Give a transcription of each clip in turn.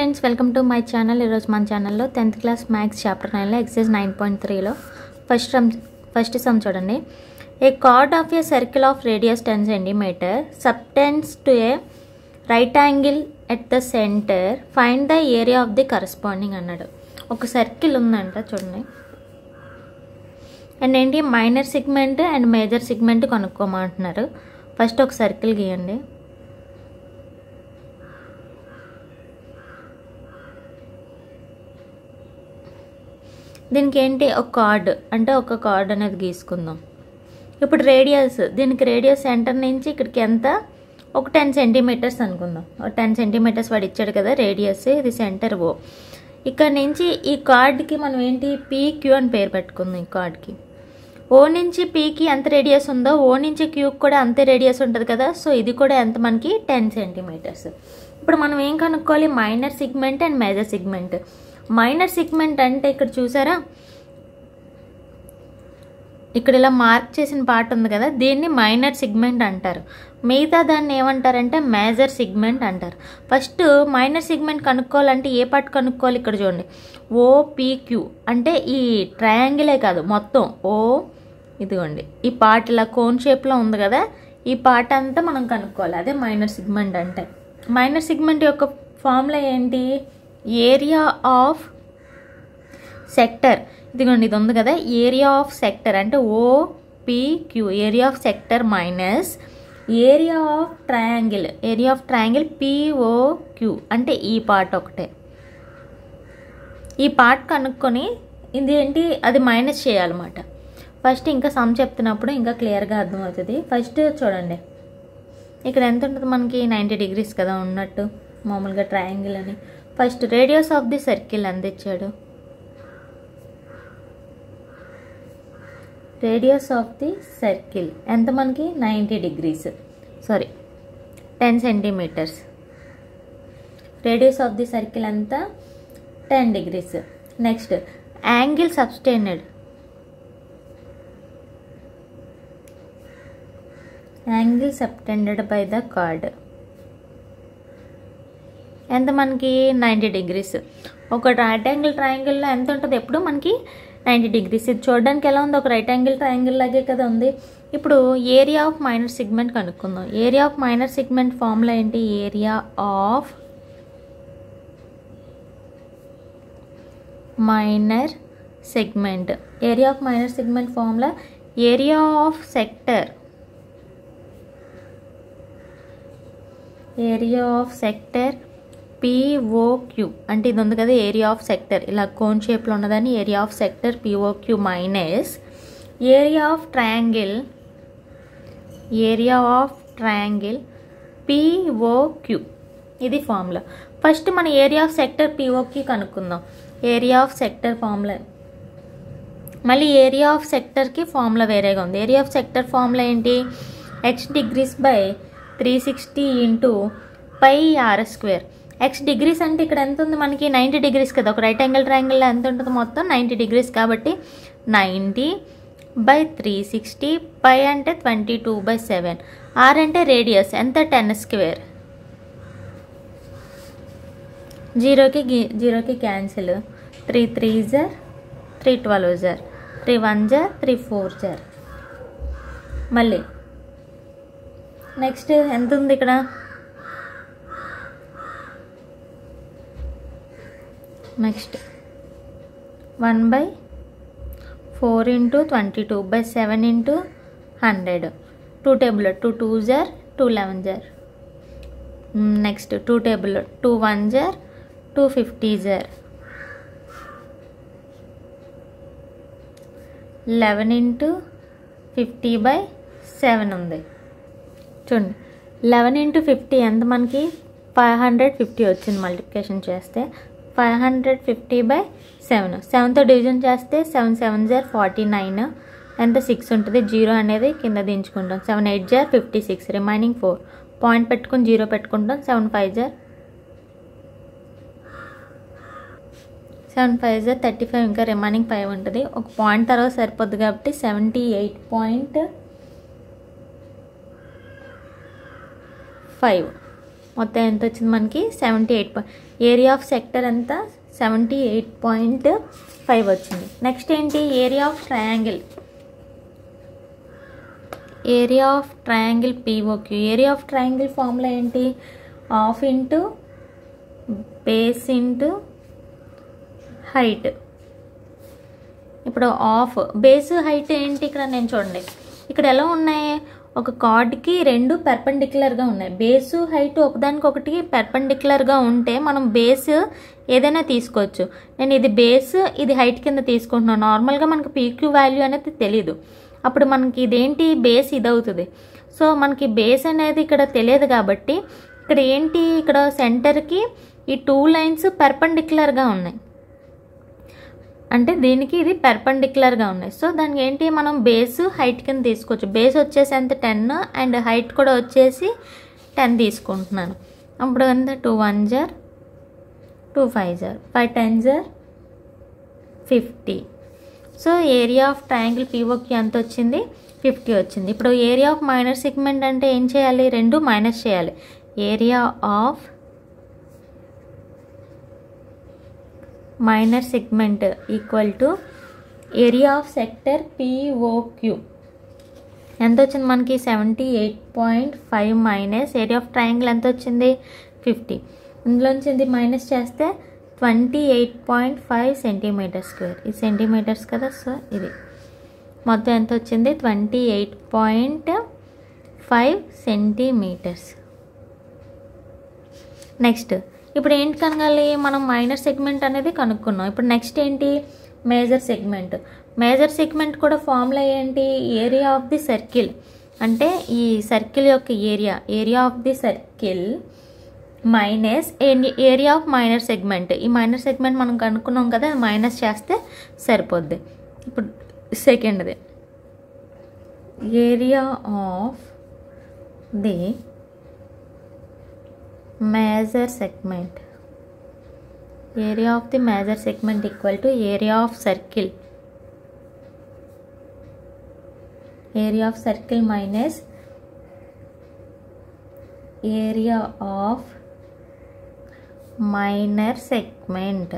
Friends, welcome to my channel. ఈరోజు మన ఛానల్లో 10th క్లాస్ మ్యాథ్స్ చాప్టర్ 9లో ఎక్సర్సైజ్ 9.3లో ఫస్ట్ సమ్ చూడండి. A chord of a circle of radius 10 cm subtends to a right angle at the centre, find the area of the corresponding అన్నాడు. ఒక circle ఉందంట చూడండి, అండ్ ఏంటి minor segment and major segment కనుక్కోమంటున్నారు. First ఒక circle గీయండి. దీనికి ఏంటి ఒక కార్డ్ అంటే ఒక కార్డ్ అనేది గీసుకుందాం. ఇప్పుడు రేడియస్, దీనికి రేడియస్ సెంటర్ నుంచి ఇక్కడికి ఎంత, ఒక 10 cm అనుకుందాం. ఒక 10 cm వాడు ఇచ్చాడు కదా రేడియస్, ఇది సెంటర్ ఓ. ఇక్కడ నుంచి ఈ కార్డ్కి మనం ఏంటి PQ అని పేరు పెట్టుకుందాం. ఈ కార్డ్కి ఓ నుంచి పీకి ఎంత రేడియస్ ఉందో ఓ నుంచి క్యూకి కూడా అంతే రేడియస్ ఉంటుంది కదా. సో ఇది కూడా ఎంత మనకి 10 cm. ఇప్పుడు మనం ఏం కనుక్కోవాలి, minor segment and major segment. Minor segment అంటే ఇక్కడ చూసారా, ఇక్కడ ఇలా మార్క్ చేసిన పార్ట్ ఉంది కదా, దీన్ని మైనర్ సిగ్మెంట్ అంటారు. మిగతా దాన్ని ఏమంటారంటే మేజర్ సిగ్మెంట్ అంటారు. ఫస్ట్ మైనర్ సిగ్మెంట్ కనుక్కోవాలంటే ఏ పార్ట్ కనుక్కోవాలి, ఇక్కడ చూడండి OPQ అంటే ఈ ట్రయాంగిలే కాదు మొత్తం ఓ, ఇదిగోండి ఈ పార్ట్ ఇలా కోన్ షేప్లో ఉంది కదా, ఈ పార్ట్ అంతా మనం కనుక్కోవాలి. అదే మైనర్ సిగ్మెంట్ అంటే. మైనర్ సిగ్మెంట్ యొక్క ఫార్ములా ఏంటి, ఏరియా ఆఫ్ సెక్టర్. ఇదిగోండి ఇది ఉంది కదా, ఏరియా ఆఫ్ సెక్టర్ అంటే OPQ, area of sector minus area of triangle, area of triangle POQ అంటే ఈ పార్ట్ ఒకటే. ఈ పార్ట్ కనుక్కొని ఇది ఏంటి అది మైనస్ చేయాలన్నమాట. ఫస్ట్ ఇంకా సమ్ చెప్తున్నప్పుడు ఇంకా క్లియర్గా అర్థమవుతుంది. ఫస్ట్ చూడండి, ఇక్కడ ఎంత ఉంటుంది మనకి 90 degrees కదా ఉన్నట్టు మామూలుగా ట్రయాంగిల్ అని. First radius of the circle ఎంత ఇచ్చాడు, రేడియస్ ఆఫ్ ది సర్కిల్ ఎంత మనకి 90 degrees, sorry 10 cm. Radius of the circle ఎంత 10 degrees. Next angle subtended, angle subtended by the card ఎంత మనకి 90 degrees. ఒక రైట్ యాంగిల్ ట్రయాంగిల్లో ఎంత ఉంటుంది ఎప్పుడు మనకి 90 degrees. ఇది చూడడానికి ఎలా ఉంది, ఒక రైట్ యాంగిల్ ట్రయాంగిల్ లాగే కదా ఉంది. ఇప్పుడు ఏరియా ఆఫ్ మైనర్ సిగ్మెంట్ కనుక్కుందాం. Area of minor segment formula ఏంటి, area of minor segment. Area of minor segment formula area of sector, area of sector POQ అంటే ఇది ఉంది కదా ఏరియా ఆఫ్ సెక్టర్, ఇలా కోన్ షేప్లో ఉన్నదాన్ని area of sector POQ minus area of triangle, area of triangle POQ. ఇది formula. First మన area of sector POQ కనుక్కుందాం. ఏరియా ఆఫ్ సెక్టర్ ఫార్ములా, మళ్ళీ ఏరియా ఆఫ్ సెక్టర్కి ఫార్ములా వేరేగా ఉంది. ఏరియా ఆఫ్ సెక్టర్ ఫార్ములా ఏంటి, x degrees by 360 into pi r². x degrees అంటే ఇక్కడ ఎంత ఉంది మనకి 90 degrees కదా. ఒక రైట్ యాంగిల్ ట్రయాంగిల్లో ఎంత ఉంటుంది మొత్తం 90 degrees కాబట్టి 90/360, పై అంటే 22/7, r అంటే రేడియస్ ఎంత 10². జీరోకి cancel, 3 3s 3 12s 3 1s 3 4s. మళ్ళీ నెక్స్ట్ ఎంత ఉంది ఇక్కడ, next 1/4 into 22/7 into 100. 2 table 2 2s 2 11s. Next 2 table 2 1s 2 50s. 11 into 50/7 ఉంది చూడండి. 11 into 50 ఎంత మనకి 550 వచ్చింది. మల్టిప్లికేషన్ చేస్తే 550/7. 7తో డివిజన్ చేస్తే 7 7s 49 ఎంత 6 ఉంటుంది. 0 అనేది కింద దించుకుంటాం. 7 8s 56, రిమైనింగ్ 4. పాయింట్ పెట్టుకుని 0 పెట్టుకుంటాం. 7 5s 35, ఇంకా రిమైనింగ్ 5 ఉంటుంది. ఒక పాయింట్ తర్వాత సరిపోద్ది కాబట్టి 78.5 మొత్తం ఎంత వచ్చింది మనకి 78. ఏరియా ఆఫ్ సెక్టర్ ఎంత 78.5 వచ్చింది. నెక్స్ట్ ఏంటి area of triangle. Area of triangle P O Q. Area of triangle formula ఏంటి half into base into height. ఇప్పుడు ఆఫ్ బేస్ హైట్ ఏంటి ఇక్కడ నేను చూడండి ఇక్కడ ఎలా ఉన్నాయి ఒక కార్డ్కి రెండు పెర్పెండిక్యులర్గా ఉన్నాయి. బేసు హైట్ ఒకదానికొకటి పెర్పెండిక్యులర్గా ఉంటే మనం బేస్ ఏదైనా తీసుకోవచ్చు. నేను ఇది బేస్ ఇది హైట్ కింద తీసుకుంటున్నాను. నార్మల్గా మనకి పీక్యూ వాల్యూ అనేది తెలీదు. అప్పుడు మనకి ఇదేంటి బేస్ ఇది అవుతుంది. సో మనకి బేస్ అనేది ఇక్కడ తెలియదు కాబట్టి ఇక్కడ ఏంటి ఇక్కడ సెంటర్కి ఈ 2 లైన్స్ పెర్పెండిక్యులర్గా ఉన్నాయి. అంటే దీనికి ఇది పెర్పెండిక్యులర్గా ఉన్నాయి. సో దానికి ఏంటి మనం బేస్ హైట్ కింద తీసుకోవచ్చు. బేస్ వచ్చేసి ఎంత 10 అండ్ హైట్ కూడా వచ్చేసి 10 తీసుకుంటున్నాను. అప్పుడు ఎంత 2 1 జార్ 2 5 జార్ 5 10 జార్ 50. So area of triangle POQ ఎంత వచ్చింది 50 వచ్చింది. ఇప్పుడు ఏరియా ఆఫ్ మైనర్ సెగ్మెంట్ అంటే ఏం చేయాలి రెండు మైనస్ చేయాలి. Area of minor segment equal to area of sector POQ ఎంత వచ్చింది మనకి 78.5 మైనస్ ఏరియా ఆఫ్ ట్రయాంగిల్ ఎంత వచ్చింది 50. ఇందులోంచి ఇది మైనస్ చేస్తే 28.5 సెంటీమీటర్ స్క్వేర్. ఇది సెంటీమీటర్స్ కదా. సో ఇది మొత్తం ఎంత వచ్చింది 28.5 సెంటీమీటర్స్. నెక్స్ట్ ఇప్పుడు ఏంటి కనగాలి మనం మైనర్ సెగ్మెంట్ అనేది కనుక్కున్నాం. ఇప్పుడు నెక్స్ట్ ఏంటి మేజర్ సెగ్మెంట్. మేజర్ సెగ్మెంట్ కూడా ఫార్ములా ఏంటి ఏరియా ఆఫ్ ది సర్కిల్. అంటే ఈ సర్కిల్ యొక్క area of the circle minus area of minor segment. ఈ మైనర్ సెగ్మెంట్ మనం కనుక్కున్నాం కదా మైనస్ చేస్తే సరిపోద్ది. ఇప్పుడు సెకండ్ది area of the major segment. Area of the major segment equal to area of circle. Area of circle minus area of minor segment.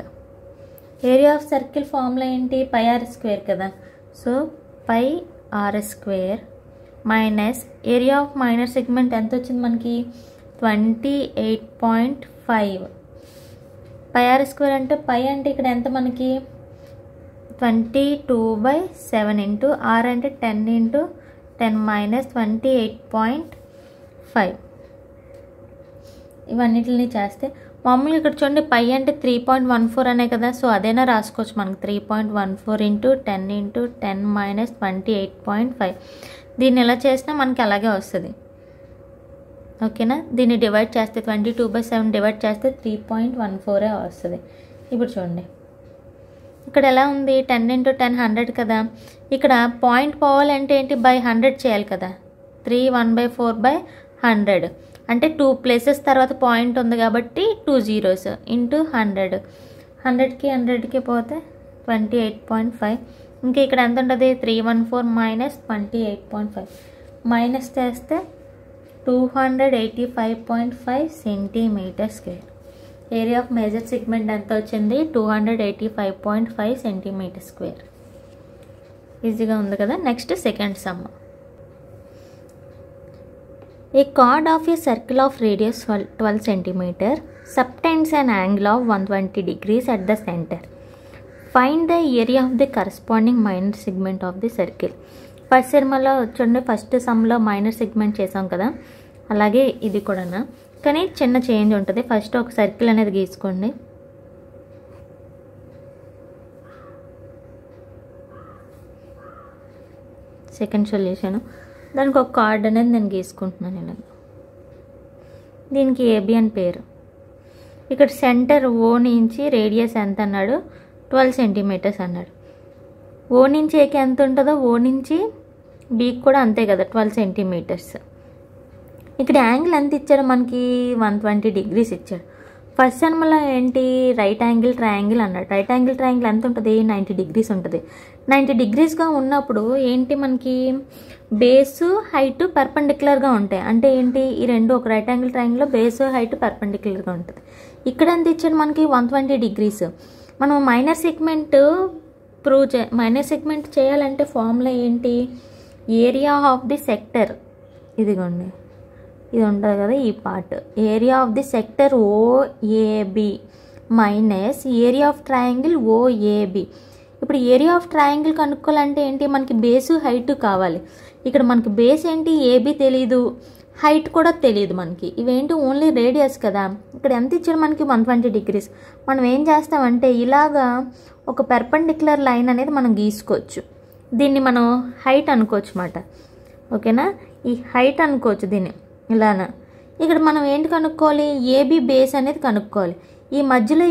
Area of circle formula ఏంటి pi r square కదా. So pi r square minus area of minor segment ఎంత వచ్చింది మనకి 28.5. పై R square అంటే పై అంటే ఇక్కడ ఎంత మనకి 22/7 ఇంటూ ఆర్ అంటే 10 ఇంటూ 10 మైనస్ 28.5. ఇవన్నిటిని చేస్తే మామూలుగా ఇక్కడ చూడండి పై అంటే 3.14 అనే కదా. సో అదైనా రాసుకోవచ్చు మనకి 3.14 ఇంటూ 10 ఇంటూ 10 మైనస్ 28.5. దీన్ని ఎలా చేసినా మనకి అలాగే వస్తుంది. ఓకేనా. దీన్ని డివైడ్ చేస్తే 22/7 డివైడ్ చేస్తే 3.14 వస్తుంది. ఇప్పుడు చూడండి ఇక్కడ ఎలా ఉంది 10 ఇంటూ 10 100 కదా. ఇక్కడ పాయింట్ పోవాలంటే ఏంటి బై 100 చేయాలి కదా. 3 1/4/100 అంటే 2 ప్లేసెస్ తర్వాత పాయింట్ ఉంది కాబట్టి 2 zeros ఇంటూ 100. 100కి 100కి పోతే 28.5. ఇంకా ఇక్కడ ఎంత ఉంటుంది 314 మైనస్ 28.5 మైనస్ చేస్తే 285.5 centimeter square. Area of major segment ఎంత వచ్చింది 285.5 సెంటీమీటర్ స్క్వేర్. ఈజీగా ఉంది కదా. Next second sum. A chord of a circle of radius 12 centimeter subtends an angle of 120 degrees at the center. Find the area of the corresponding minor segment of the circle. First సినిమాలో చూడండి first సమ్లో minor segment చేసాం కదా అలాగే ఇది కూడా కానీ చిన్న change ఉంటుంది. ఫస్ట్ ఒక సర్కిల్ అనేది గీసుకోండి. సెకండ్ సొల్యూషన్ దానికి ఒక కార్డ్ అనేది నేను గీసుకుంటున్నాను. ఇలా దీనికి ఏబి అని పేరు. ఇక్కడ సెంటర్ ఓ నుంచి రేడియస్ ఎంత అన్నాడు 12 సెంటీమీటర్స్ అన్నాడు. ఓ నుంచి ఏకి ఎంత ఉంటుందో ఓ నుంచి బీకి కూడా అంతే కదా 12 సెంటీమీటర్స్. ఇక్కడ యాంగిల్ ఎంత ఇచ్చాడు మనకి 120 డిగ్రీస్ ఇచ్చాడు. ఫస్ట్ సెమ్లో ఏంటి రైట్ యాంగిల్ ట్రయాంగిల్ అన్నాడు. రైట్ యాంగిల్ ట్రయాంగిల్ ఎంత ఉంటుంది? 90 degrees ఉంటుంది. 90 degreesగా ఉన్నప్పుడు ఏంటి మనకి బేసు హైట్ పర్పెండిక్యులర్గా ఉంటాయి. అంటే ఏంటి ఈ రెండు ఒక రైట్ యాంగిల్ ట్రయాంగిల్లో బేసు హైట్ పర్పెండిక్యులర్గా ఉంటుంది. ఇక్కడ ఎంత ఇచ్చాడు మనకి 120 degrees. మనం మైనర్ సెగ్మెంట్ చేయాలంటే ఫార్ములా ఏంటి? ఏరియా ఆఫ్ ది సెక్టర్, ఇదిగోండి ఇది ఉంటుంది కదా ఈ part, area of the sector ఓఏబి minus area of triangle ఓఏబి. ఇప్పుడు ఏరియా ఆఫ్ ట్రయాంగిల్ కనుక్కోవాలంటే ఏంటి? మనకి బేసు హైట్ కావాలి. ఇక్కడ మనకి బేస్ ఏంటి? ఏబి తెలీదు, హైట్ కూడా తెలియదు మనకి. ఇవేంటి? ఓన్లీ రేడియస్ కదా. ఇక్కడ ఎంత ఇచ్చారు మనకి? 120 degrees. మనం ఏం చేస్తామంటే ఇలాగా ఒక పెర్పెండిక్యులర్ లైన్ అనేది మనం గీసుకోవచ్చు. దీన్ని మనం హైట్ అనుకోవచ్చు అన్నమాట. ఓకేనా? ఈ హైట్ అనుకోవచ్చు దీన్ని ఇలానా. ఇక్కడ మనం ఏంటి కనుక్కోవాలి? ఏబి బేస్ అనేది కనుక్కోవాలి. ఈ మధ్యలో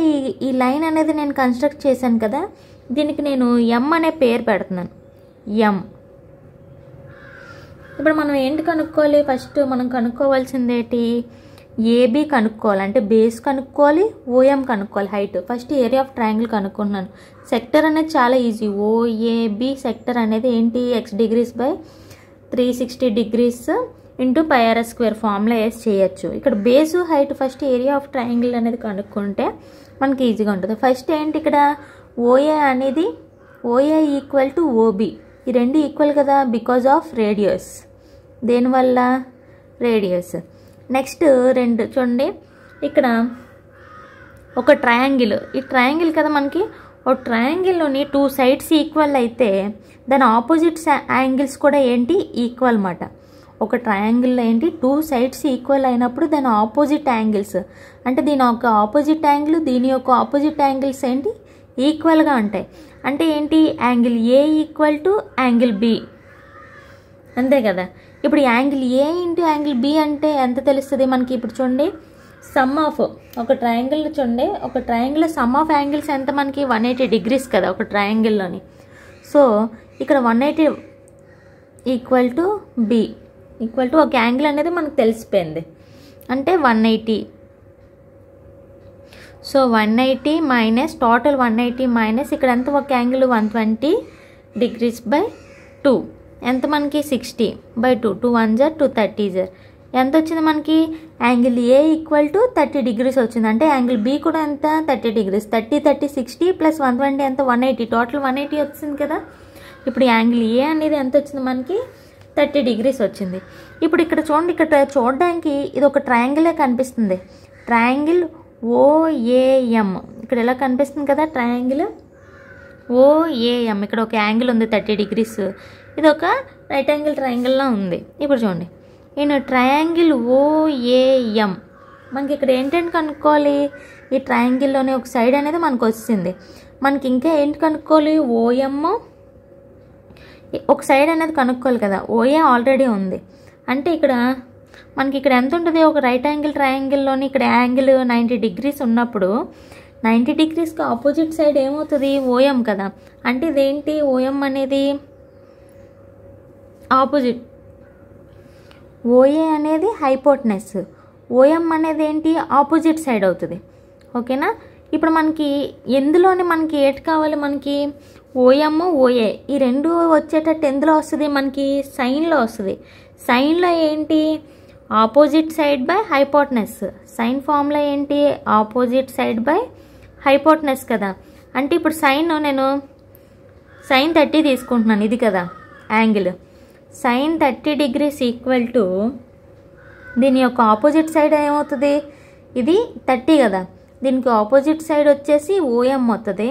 ఈ లైన్ అనేది నేను కన్స్ట్రక్ట్ చేశాను కదా, దీనికి నేను ఎం అనే పేరు పెడుతున్నాను, ఎం. ఇప్పుడు మనం ఏంటి కనుక్కోవాలి? ఫస్ట్ మనం కనుక్కోవాల్సింది ఏంటి? ఏబి కనుక్కోవాలి, అంటే బేస్ కనుక్కోవాలి, ఓఎం కనుక్కోవాలి, height. First area of triangle కనుక్కుంటున్నాను. సెక్టర్ అనేది చాలా ఈజీ. ఓఏబి సెక్టర్ అనేది ఏంటి? x degrees by 360 degrees into πr² formula వేసి చేయొచ్చు. ఇక్కడ base height first area of triangle అనేది కనుక్కుంటే మనకి ఈజీగా ఉంటుంది. ఫస్ట్ ఏంటి? ఇక్కడ ఓఏ అనేది ఓఏ ఈక్వల్ టు ఓబి, ఈ రెండు ఈక్వల్ కదా బికాజ్ ఆఫ్ రేడియస్. దేనివల్ల? రేడియస్. నెక్స్ట్ రెండు చూడండి, ఇక్కడ ఒక ట్రయాంగిల్, ఈ ట్రయాంగిల్ కదా మనకి, ఒక ట్రయాంగిల్లోని 2 sides ఈక్వల్ అయితే దాని ఆపోజిట్ యాంగిల్స్ కూడా ఏంటి? ఈక్వల్ అన్నమాట. ఒక ట్రయాంగిల్లో ఏంటి? 2 sides ఈక్వల్ అయినప్పుడు దాని ఆపోజిట్ యాంగిల్స్, అంటే దీని యొక్క ఆపోజిట్ యాంగిల్ దీని యొక్క ఆపోజిట్ యాంగిల్స్ ఏంటి? ఈక్వల్గా ఉంటాయి. అంటే ఏంటి? Angle A equal to angle B, అంతే కదా. ఇప్పుడు angle A into angle B అంటే ఎంత తెలుస్తుంది మనకి? ఇప్పుడు చూడండి, సమ్ ఆఫ్ ఒక ట్రయాంగిల్ చూడండి, ఒక ట్రయాంగిల్ సమ్ ఆఫ్ యాంగిల్స్ ఎంత మనకి? 180 degrees కదా ఒక ట్రయాంగిల్లోని. సో ఇక్కడ 180 equal to be equal to ఒక యాంగిల్ అనేది మనకు తెలిసిపోయింది, అంటే 180. సో 180 మైనస్ టోటల్ 180 మైనస్ ఇక్కడ ఎంత? ఒక యాంగిల్ 120 degrees బై 2 ఎంత మనకి? 60 బై 2, 2 1s 2 30s ఎంత వచ్చింది మనకి? Angle A equal to 30 degrees వచ్చింది. అంటే యాంగిల్ బి కూడా ఎంత? 30 degrees. 30 30 60 ప్లస్ 120 ఎంత? 180, టోటల్ 180 వచ్చింది కదా. ఇప్పుడు యాంగిల్ ఏ అనేది ఎంత వచ్చింది మనకి? 30 degrees వచ్చింది. ఇప్పుడు ఇక్కడ చూడండి, ఇక్కడ చూడడానికి ఇది ఒక ట్రయాంగిలే కనిపిస్తుంది, ట్రయాంగిల్ ఓఏఎం. ఇక్కడ ఎలా కనిపిస్తుంది కదా ట్రయాంగిల్ ఓఏఎం. ఇక్కడ ఒక యాంగిల్ ఉంది 30 degrees, ఇది ఒక రైట్ యాంగిల్ ట్రయాంగిల్లా ఉంది. ఇప్పుడు చూడండి, నేను ట్రయాంగిల్ ఓఏఎం మనకి ఇక్కడ ఏంటంటే కనుక్కోవాలి? ఈ ట్రయాంగిల్లోనే ఒక సైడ్ అనేది మనకు వచ్చింది. మనకి ఇంకా ఏంటి కనుక్కోవాలి? ఓఎం ఒక సైడ్ అనేది కనుక్కోవాలి కదా. ఓఏ ఆల్రెడీ ఉంది, అంటే ఇక్కడ మనకి ఇక్కడ ఎంత ఉంటుంది? ఒక రైట్ యాంగిల్ ట్రయాంగిల్లోని ఇక్కడ యాంగిల్ 90 degrees ఉన్నప్పుడు 90 degreesకి ఆపోజిట్ సైడ్ ఏమవుతుంది? ఓఎం కదా. అంటే ఇదేంటి? ఓఎం అనేది ఆపోజిట్, ఓఏ అనేది హైపోటెనస్, ఓఎం అనేది ఏంటి? ఆపోజిట్ సైడ్ అవుతుంది. ఓకేనా? ఇప్పుడు మనకి ఎందులోని మనకి ఏటి కావాలి? మనకి ఓఎం ఓఏ ఈ రెండు వచ్చేటట్టు ఎందులో వస్తుంది? మనకి సైన్లో వస్తుంది. సైన్లో ఏంటి? Opposite side by hypotenuse. Sine formula ఏంటి? ఆపోజిట్ సైడ్ బై హైపోటెనస్ కదా. అంటే ఇప్పుడు సైన్ నేను సైన్ 30 తీసుకుంటున్నాను, ఇది కదా angle. Sine 30 degrees equal to దీని యొక్క ఆపోజిట్ సైడ్ ఏమవుతుంది? ఇది 30 కదా, దీనికి ఆపోజిట్ సైడ్ వచ్చేసి ఓఎం అవుతుంది.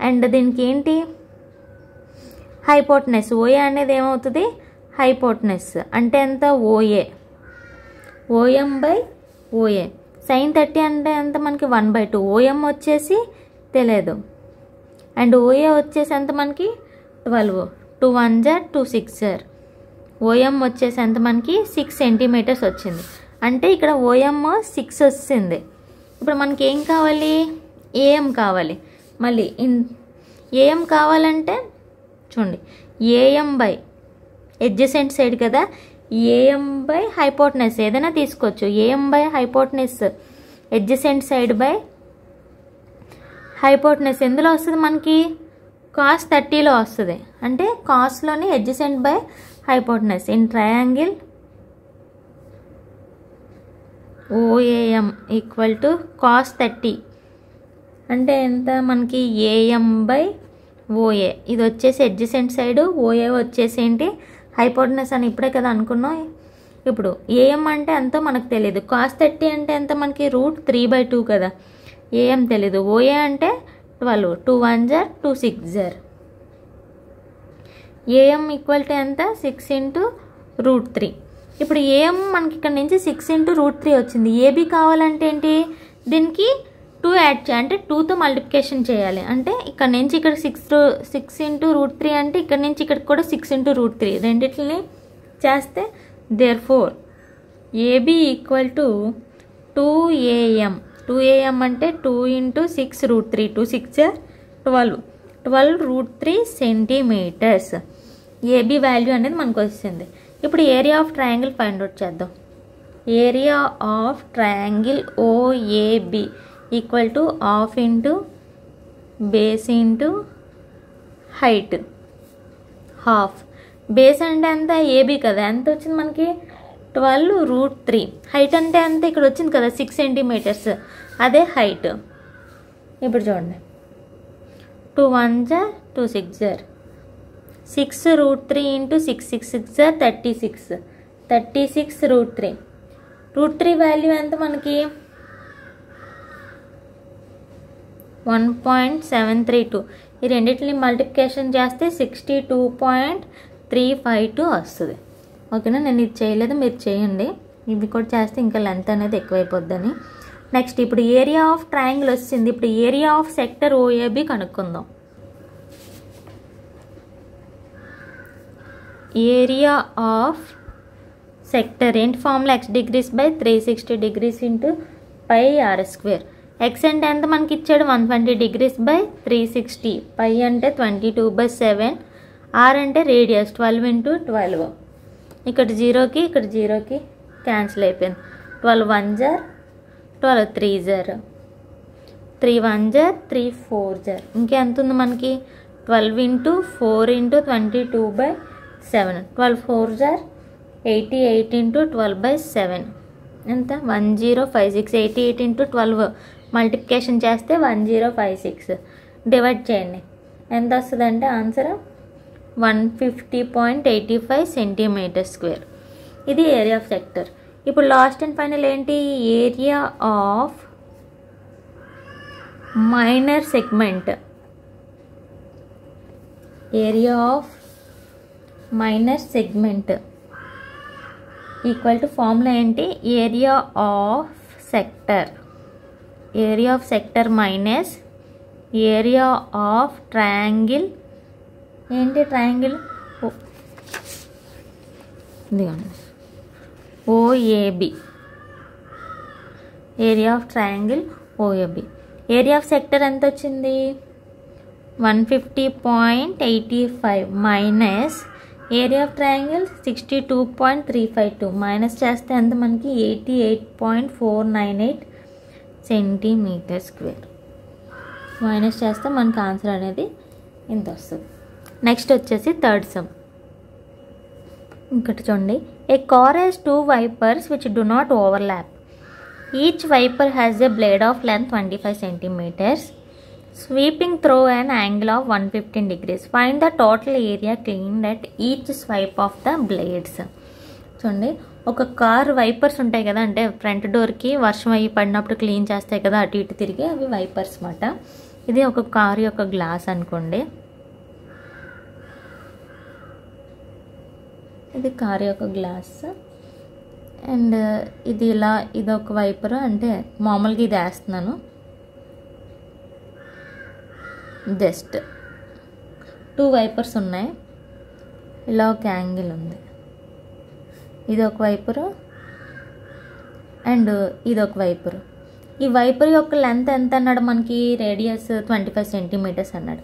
అండ్ దీనికి ఏంటి? హైపోటెనస్. ఓఏ అనేది ఏమవుతుంది? హైపోటెనస్. అంటే ఎంత? OA, OM by OA. Sine 30 అంటే ఎంత మనకి? 1/2. ఓఎం వచ్చేసి తెలియదు, అండ్ ఓఏ వచ్చేసి ఎంత మనకి? 12. 2 1s 2 6. ఓఎం వచ్చేసి ఎంత మనకి? 6 centimeters వచ్చింది. అంటే ఇక్కడ ఓఎం 6 వచ్చింది. ఇప్పుడు మనకి ఏం కావాలి? ఏఎం కావాలి. మళ్ళీ ఏఎం కావాలంటే చూడండి, ఏఎం బై ఎడ్జసెంట్ సైడ్ కదా, ఏఎం బై హైపోటెనస్ ఏదైనా తీసుకోవచ్చు. A M by hypotenuse adjacent side by hypotenuse ఎందులో వస్తుంది మనకి cos 30లో వస్తుంది అంటే కాస్లోని adjacent by hypotenuse in triangle OAM equal to cos 30 అంటే ఎంత మనకి AM బై OA ఇది వచ్చేసి ఎడ్జసెంట్ సైడ్ OA వచ్చేసి ఏంటి హైపోటెనస్ అని ఇప్పుడే కదా అనుకున్నాం ఇప్పుడు AM అంటే ఎంతో మనకు తెలియదు cos 30 అంటే ఎంత మనకి √3/2 కదా AM తెలీదు OA అంటే 12 2 1 జర్ 2 6 జర్ AM ఈక్వల్ టు ఎంత 6 ఇంటూ √3 ఇప్పుడు AM మనకి ఇక్కడ నుంచి 6 ఇంటూ √3 వచ్చింది AB కావాలంటే ఏంటి దీనికి 2 యాడ్ చేయాలి అంటే 2తో మల్టిప్లికేషన్ చేయాలి అంటే ఇక్కడ నుంచి ఇక్కడ 6 ఇంటూ √3 అంటే ఇక్కడ నుంచి ఇక్కడ కూడా 6 ఇంటూ √3 రెండిట్లని చేస్తే therefore AB equal to 2AM అంటే 2 ఇంటూ 6 √3 2 6 12 √3 సెంటీమీటర్స్ AB వాల్యూ అనేది మనకు వచ్చింది ఇప్పుడు area of triangle find out చేద్దాం area of triangle OAB equal to half into base into height half base అంటే ఎంత AB కదా ఎంత వచ్చింది మనకి 12 √3 హైట్ అంటే ఎంత ఇక్కడ వచ్చింది కదా 6 సెంటీమీటర్స్ అదే హైట్ ఇప్పుడు చూడండి 2 1 జర్ 2 6 జర్ 6 √3 ఇంటూ 6 6 6 జర్ 36 √3 వాల్యూ ఎంత మనకి 1.732 ఈ రెండింటిని మల్టిప్లికేషన్ చేస్తే 62.352 వస్తుంది ఓకేనా నేను ఇది చేయలేదు మీరు చేయండి ఇవి కూడా చేస్తే ఇంకా లెంత్ అనేది ఎక్కువైపోద్దని నెక్స్ట్ ఇప్పుడు ఏరియా ఆఫ్ ట్రయాంగిల్ వచ్చింది ఇప్పుడు ఏరియా ఆఫ్ సెక్టర్ OAB కనుక్కుందాం ఏరియా ఆఫ్ సెక్టర్ ఏంటి formula x degrees by 360 degrees into pi r². x అంటే ఎంత మనకి ఇచ్చాడు 120 డిగ్రీస్ బై 360, పై అంటే 22/7, r అంటే రేడియస్ 12 ఇంటూ 12. ఇక్కడ జీరోకి ఇక్కడ జీరోకి క్యాన్సిల్ అయిపోయింది. 12 1 జర్ 12 3 జర్ 3 1 జర్ 3 4 జర్ ఇంకెంత ఉంది మనకి 12 ఇంటూ 4 ఇంటూ 22/7, 12 4 జర్ 88 ఇంటూ 12/7 ఎంత 1056. 88 ఇంటూ 12 మల్టిప్లికేషన్ చేస్తే 1056. డివైడ్ చేయండి ఎంత వస్తుందంటే ఆన్సర్ 150.85 సెంటీమీటర్ స్క్వేర్. ఇది ఏరియా ఆఫ్ సెక్టర్. ఇప్పుడు లాస్ట్ అండ్ ఫైనల్ ఏంటి area of minor segment. Area of minor segment equal to formula ఏంటి area of sector. Area of sector minus area of triangle ఏంటి triangle OAB. Area of triangle OAB. Area of sector ఎంత వచ్చింది 150.85 minus area of triangle 62.352 minus చేస్తే ఎంత మనకి 88.498 centimetre square. Minus చేస్తే మనకి answer అనేది ఇంత వస్తుంది. నెక్స్ట్ వచ్చేసి థర్డ్ సమ్. ఇంకటి చూడండి a car has 2 wipers which do not overlap. Each wiper has a blade of length 25 centimetres sweeping through an angle of 115 degrees. Find the total area cleaned at each swipe of the blades. చూడండి ఒక car wipers ఉంటాయి కదా, అంటే front డోర్కి వర్షం అయ్యి పడినప్పుడు clean చేస్తాయి కదా అటు ఇటు తిరిగి, అవి వైపర్స్ అన్నమాట. ఇది ఒక కార్ యొక్క గ్లాస్ అనుకోండి, ఇది కార్ యొక్క గ్లాస్ అండ్ ఇది ఇలా ఇది ఒక వైపర్, అంటే మామూలుగా ఇది వేస్తున్నాను జస్ట్ 2 వైపర్స్ ఉన్నాయి, ఇలా ఒక యాంగిల్ ఉంది, ఇది ఒక వైపరు అండ్ ఇది ఒక వైపరు. ఈ వైపర్ యొక్క లెంత్ ఎంత అన్నాడు మనకి రేడియస్ 25 సెంటీమీటర్స్ అన్నాడు.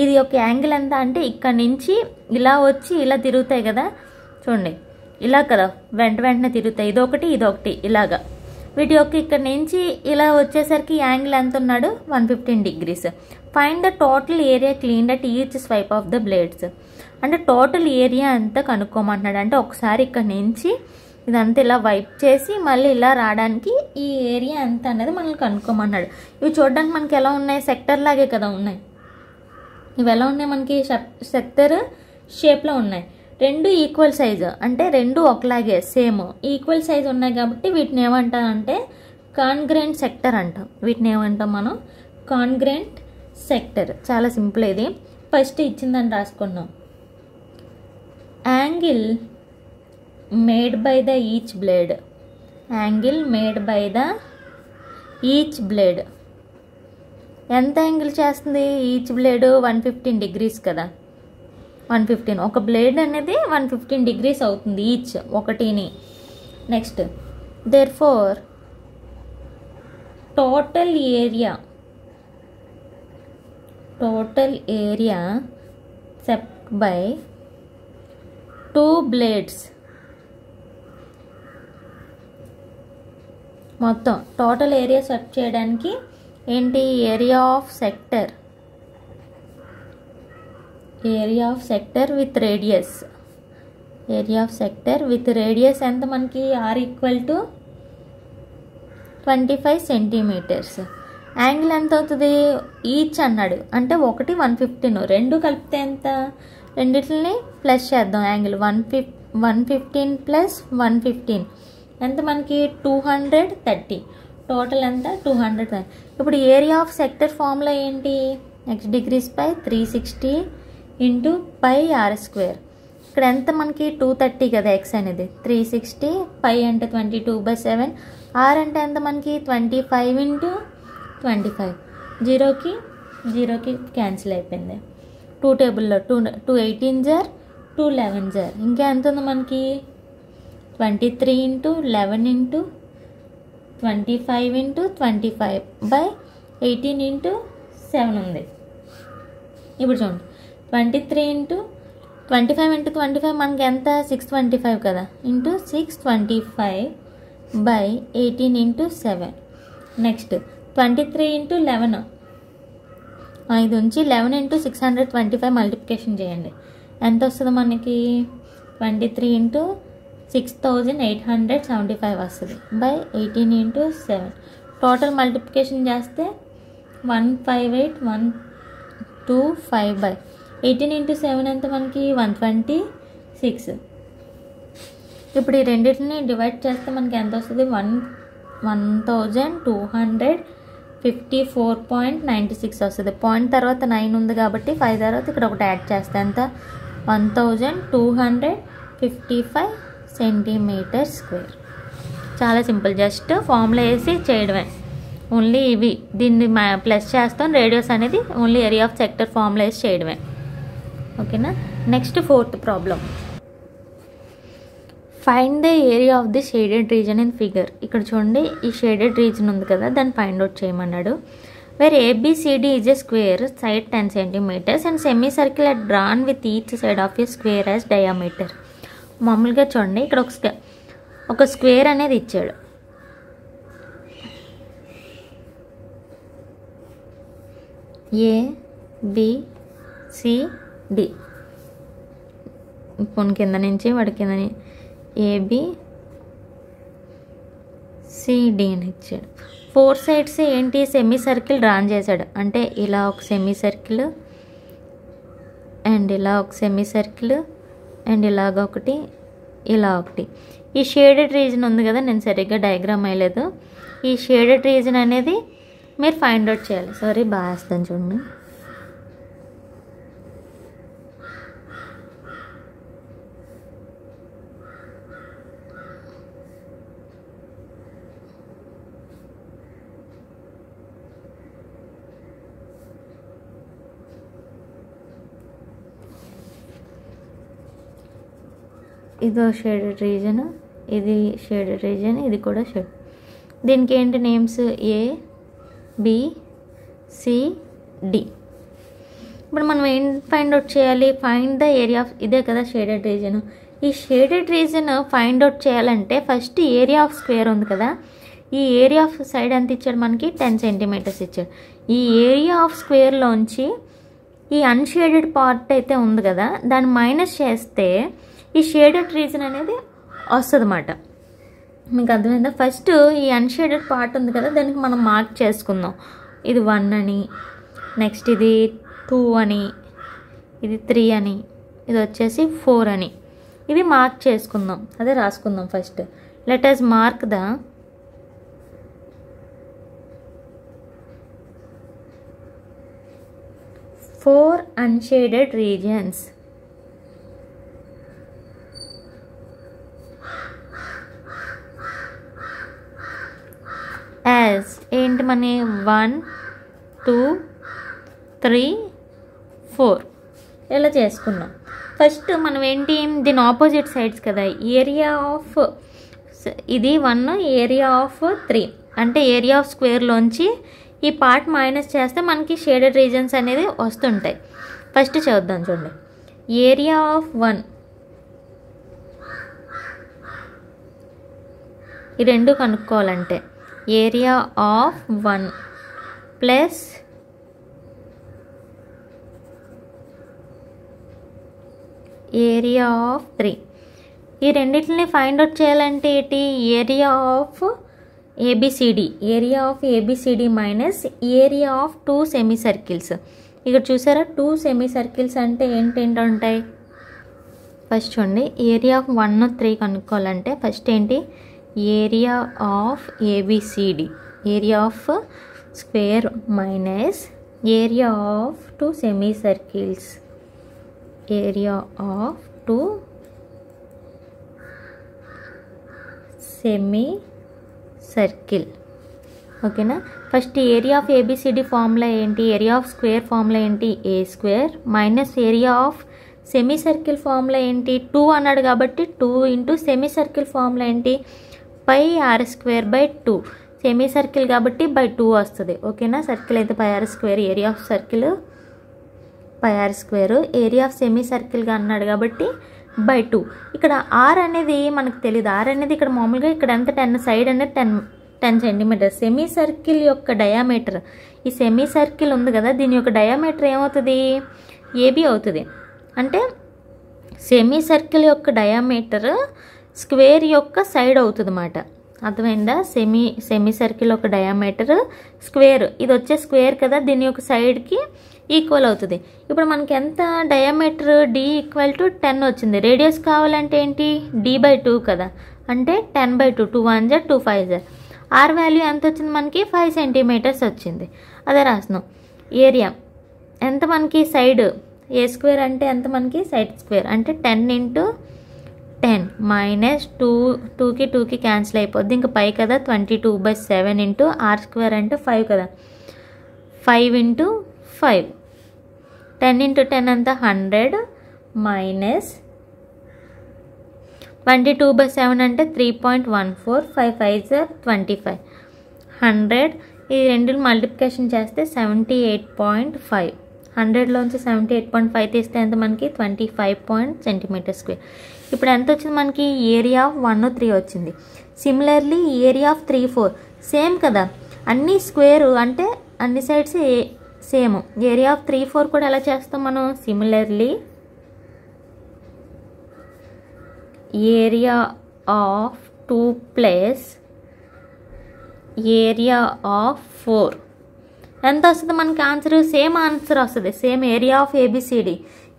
ఇది యొక్క యాంగిల్ ఎంత అంటే ఇక్కడ నుంచి ఇలా వచ్చి ఇలా తిరుగుతాయి కదా చూడండి, ఇలా కదా వెంటనే తిరుగుతాయి, ఇదొకటి ఇదొకటి ఇలాగా. వీటి యొక్క ఇక్కడ నుంచి ఇలా వచ్చేసరికి యాంగిల్ ఎంత ఉన్నాడు 115 degrees. Find the total area clean at each swipe of the blades. అంటే టోటల్ ఏరియా అంతా కనుక్కోమంటున్నాడు. అంటే ఒకసారి ఇక్కడ నుంచి ఇదంతా ఇలా వైప్ చేసి మళ్ళీ ఇలా రావడానికి ఈ ఏరియా ఎంత అనేది మనల్ని కనుక్కోమన్నాడు. ఇవి చూడడానికి మనకి ఎలా ఉన్నాయి, సెక్టర్ లాగే కదా ఉన్నాయి. ఇవి ఎలా ఉన్నాయి, మనకి సెక్టర్ షేప్లో ఉన్నాయి. రెండు ఈక్వల్ సైజు, అంటే రెండు ఒకలాగే సేమ్ ఈక్వల్ సైజు ఉన్నాయి కాబట్టి వీటిని ఏమంటాం అంటే కాన్గ్రెంట్ సెక్టర్ అంటాం. వీటిని ఏమంటాం మనం, కాన్గ్రెంట్ సెక్టర్. చాలా సింపుల్ ఇది. ఫస్ట్ ఇచ్చిందని రాసుకున్నాం. Angle made by the each blade. Angle made by the each blade ఎంత యాంగిల్ చేస్తుంది? ఈచ్ బ్లేడ్ 115 degrees కదా. 115 ఒక బ్లేడ్ అనేది 115 degrees అవుతుంది ఈచ్ ఒకటిని. Next therefore total area swept by 2 blades. మొత్తం టోటల్ ఏరియా సెట్ చేయడానికి ఏంటి, area of sector with radius. Area of sector with radius ఎంత మనకి, R equal to 25 centimeters. Angle ఎంత అవుతుంది, ఈచ్ అన్నాడు అంటే ఒకటి 115, రెండు కలిపితే ఎంత, రెండిటిని ప్లస్ చేద్దాం. యాంగిల్ 115 + 115 ఎంత మనకి 230. టోటల్ ఎంత 230. ఇప్పుడు ఏరియా ఆఫ్ సెక్టర్ ఫార్ములా ఏంటి, x degrees by 360 × πr². ఇక్కడ ఎంత మనకి 230 కదా, x అనేది 360, π అంటే 22/7, r అంటే ఎంత మనకి 25 × 25. 0కి క్యాన్సిల్ అయిపోయింది. 2 టేబుల్లో 2 18s are 2 11s are. ఇంకా ఎంత ఉంది మనకి 23 × 11 × 25 × 25/18 × 7 ఉంది. ఇప్పుడు చూడండి 23 × 25 × 25 మనకి ఎంత 625 కదా, × 625/18 × 7. నెక్స్ట్ 23 × 11, 5 ఉంచి 11 × 625 మల్టిప్లికేషన్ చేయండి. ఎంత వస్తుంది మనకి 23 × 6875 వస్తుంది /18 × 7. టోటల్ మల్టిప్లికేషన్ చేస్తే 158,125/18 × 7 ఎంత మనకి 126. ఇప్పుడు ఈ రెండింటిని డివైడ్ చేస్తే మనకి ఎంత వస్తుంది 1254.96 వస్తుంది. పాయింట్ తర్వాత 9 ఉంది కాబట్టి 5 తర్వాత ఇక్కడ ఒకటి యాడ్ చేస్తే ఎంత 1255 centimeters square. చాలా సింపుల్, జస్ట్ ఫార్ములా వేసి చేయడమే. ఓన్లీ ఇవి దీన్ని ప్లస్ చేస్తాం, రేడియస్ అనేది only area of sector formula వేసి చేయడమే. ఓకేనా. Next 4th problem. Find the area of the shaded region in figure. ఇక్కడ చూడండి ఈ షేడెడ్ రీజన్ ఉంది కదా, దాన్ని ఫైండ్ అవుట్ చేయమన్నాడు. Where ABCD is a square side 10 centimeters and semi circle at drawn with each side of a square as diameter. మామూలుగా చూడండి ఇక్కడ ఒక స్క్వేర్ అనేది ఇచ్చాడు. ABCD ఇప్పుడు కింద నుంచి వాడి కింద ABCD అని ఇచ్చాడు. 4 sides ఏంటి సెమీ సర్కిల్ డ్రాన్ చేశాడు. అంటే ఇలా ఒక సెమీ సర్కిల్ అండ్ ఇలా ఒక సెమీ సర్కిల్ అండ్ ఇలాగ ఒకటి, ఇలా ఒకటి. ఈ షేడెడ్ రీజన్ ఉంది కదా, నేను సరిగ్గా డయాగ్రామ్ వేయలేదు. ఈ షేడెడ్ రీజన్ అనేది మీరు ఫైండ్ అవుట్ చేయాలి. సారీ బాగా వేస్తాను చూడండి. ఇదో షేడెడ్ రీజన్, ఇది షేడెడ్ రీజన్, ఇది కూడా షేడ్. దీనికి ఏంటి నేమ్స్ ABCD. ఇప్పుడు మనం ఏం ఫైండ్ అవుట్ చేయాలి, ఫైండ్ ద ఏరియా ఆఫ్, ఇదే కదా షేడెడ్ రీజన్. ఈ షేడెడ్ రీజన్ ఫైండ్ అవుట్ చేయాలంటే ఫస్ట్ ఏరియా ఆఫ్ స్క్వేర్ ఉంది కదా, ఈ ఏరియా ఆఫ్ సైడ్ ఎంత ఇచ్చాడు మనకి 10 సెంటీమీటర్స్ ఇచ్చాడు. ఈ ఏరియా ఆఫ్ స్క్వేర్లోంచి ఈ అన్షేడెడ్ పార్ట్ అయితే ఉంది కదా దాన్ని మైనస్ చేస్తే ఈ షేడెడ్ రీజన్ అనేది వస్తుంది అన్నమాట. మీకు అర్థమైందా? ఫస్ట్ ఈ అన్షేడెడ్ పార్ట్ ఉంది కదా దానికి మనం మార్క్ చేసుకుందాం. ఇది 1 అని, నెక్స్ట్ ఇది 2 అని, ఇది 3 అని, ఇది వచ్చేసి 4 అని, ఇవి మార్క్ చేసుకుందాం. అదే రాసుకుందాం. First let us mark the four unshaded regions. As ఏంటి మన 1 2 3 4 ఇలా చేసుకున్నాం. ఫస్ట్ మనం ఏంటి దీని ఆపోజిట్ సైడ్స్ కదా, ఏరియా ఆఫ్ ఇది 1, ఏరియా ఆఫ్ 3 అంటే ఏరియా ఆఫ్ స్క్వేర్లోంచి ఈ పార్ట్ మైనస్ చేస్తే మనకి షేడెడ్ రీజన్స్ అనేది వస్తుంటాయి. ఫస్ట్ చూద్దాం చూడండి. ఏరియా ఆఫ్ 1 ఈ రెండు కనుక్కోవాలంటే area of 1 plus area of 3, ఈ రెండింటిని ఫైండ్ అవుట్ చేయాలంటే ఏంటి, area of A B C D, area of A B C D minus area of 2 semi circles. ఇక్కడ చూసారా 2 సెమీ సర్కిల్స్ అంటే ఏంటేంటి ఉంటాయి. ఫస్ట్ చూడండి ఏరియా ఆఫ్ 1 3 కనుక్కోవాలంటే ఫస్ట్ ఏంటి area of A B C D, area of square minus area of 2 semi circles, area of 2 semi circle. ఓకేనా. First area of A B C D formula ఏంటి, ఏరియా ఆఫ్ స్క్వేర్ ఫార్ములా ఏంటి A square minus area of semi circle formula ఏంటి 2 అన్నాడు కాబట్టి 2 into semi circle formula ఏంటి pi R square by 2, semi circle కాబట్టి by 2 వస్తుంది. ఓకేనా. సర్కిల్ అయితే pi R square, area of circle pi R square, area of semi సర్కిల్గా అన్నాడు కాబట్టి బై 2. ఇక్కడ ఆర్ అనేది మనకు తెలియదు. ఆర్ అనేది ఇక్కడ మామూలుగా ఇక్కడ ఎంత 10 సైడ్ అనేది 10 సెంటీమీటర్. సెమీ సర్కిల్ యొక్క డయామీటర్, ఈ సెమీ సర్కిల్ ఉంది కదా దీని యొక్క డయామీటర్ ఏమవుతుంది ఏబి అవుతుంది. అంటే సెమీ సర్కిల్ యొక్క డయామీటర్ స్క్వేర్ యొక్క సైడ్ అవుతుంది అన్నమాట. అర్థమైందా. సెమీ సర్కిల్ యొక్క డయామీటర్ స్క్వేర్, ఇది వచ్చే స్క్వేర్ కదా దీని యొక్క సైడ్కి ఈక్వల్ అవుతుంది. ఇప్పుడు మనకి ఎంత డయామీటర్ డి ఈక్వల్ టు 10 వచ్చింది. రేడియస్ కావాలంటే ఏంటి డి బై 2 కదా, అంటే 10/2, 2 1 జా 2 5 జా. ఆర్ వాల్యూ ఎంత వచ్చింది మనకి 5 సెంటీమీటర్స్ వచ్చింది. అదే రాస్తున్నాం. ఏరియా ఎంత మనకి సైడ్ ఏ స్క్వేర్ అంటే ఎంత మనకి సైడ్ స్క్వేర్ అంటే 10 ఇంటూ 10 మైనస్ 2కి 2కి క్యాన్సిల్ అయిపోద్ది. ఇంకా పై కదా 22/7 ఇంటూ ఆర్ స్క్వేర్ అంటే 5 కదా, 5 ఇంటూ 5, 10 ఇంటూ 10 అంతా 100 మైనస్ 22/7 అంటే 3.14, 5 5 25, 100 ఈ రెండు మల్టిప్లికేషన్ చేస్తే 78.5, 100లోంచి 78.5 తీస్తే ఎంత మనకి 25 సెంటీమీటర్ స్క్వేర్. ఇప్పుడు ఎంత వచ్చింది మనకి ఏరియా ఆఫ్ 1 3 వచ్చింది. సిమిలర్లీ ఏరియా ఆఫ్ 3 4 సేమ్ కదా, అన్ని స్క్వేర్ అంటే అన్ని సైడ్స్ సేమ్. ఏరియా ఆఫ్ 3 4 కూడా ఎలా చేస్తాం మనం, similarly area of 2 plus area of 4 ఎంత వస్తుంది మనకి ఆన్సర్, సేమ్ ఆన్సర్ వస్తుంది. సేమ్ ఏరియా ఆఫ్ ఏబిసిడి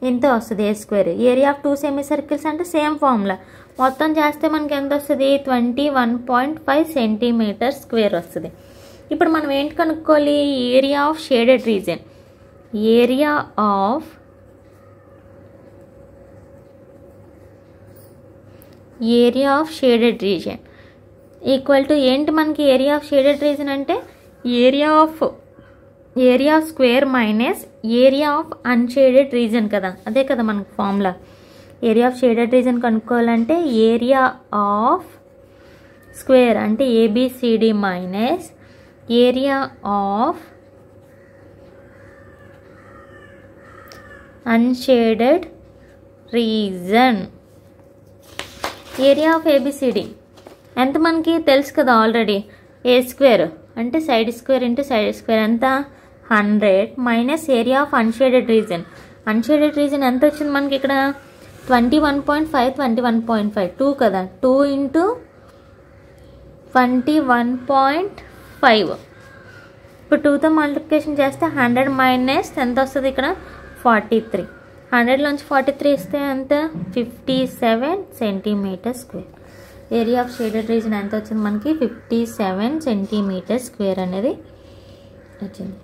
ఎంత వస్తుంది A square, area of 2 semi circles అంటే సేమ్ ఫార్ములా. మొత్తం చేస్తే మనకి ఎంత వస్తుంది 21.5 సెంటీమీటర్ స్క్వేర్ వస్తుంది. ఇప్పుడు మనం ఏంటి కనుక్కోవాలి, area of shaded region, area of shaded region equal to ఏంటి మనకి ఏరియా ఆఫ్ షేడెడ్ రీజియన్ అంటే area of square minus area of unshaded region కదా, అదే కదా మనకు formula. Area of shaded region కనుక్కోవాలంటే ఏరియా ఆఫ్ స్క్వేర్ అంటే A B C D minus area of unshaded region. Area of A B C D ఎంత మనకి తెలుసు కదా ఆల్రెడీ, ఏ స్క్వేర్ అంటే side square into side square ఎంత 100 minus area of unshaded reason. Unshaded reason ఎంత వచ్చింది మనకి ఇక్కడ 21.5 21.5 2 కదా, 2 ఇంటూ 21.5. ఇప్పుడు 2తో మల్టిప్లికేషన్ చేస్తే 100 మైనస్ ఎంత వస్తుంది ఇక్కడ 43. 100లోంచి 43 ఇస్తే ఎంత 57 centimeter square. Area of shaded region ఎంత వచ్చింది మనకి 57 సెంటీమీటర్ స్క్వేర్ అనేది వచ్చింది.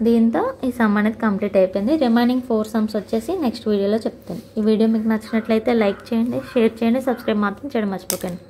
దీంతో ఈ సమ్ అనేది కంప్లీట్ అయిపోయింది. రిమైనింగ్ 4 సమ్స్ వచ్చేసి నెక్స్ట్ వీడియోలో చెప్తాను. ఈ వీడియో మీకు నచ్చినట్లయితే లైక్ చేయండి, షేర్ చేయండి, సబ్స్క్రైబ్ మాత్రం చేయడం మర్చిపోకండి.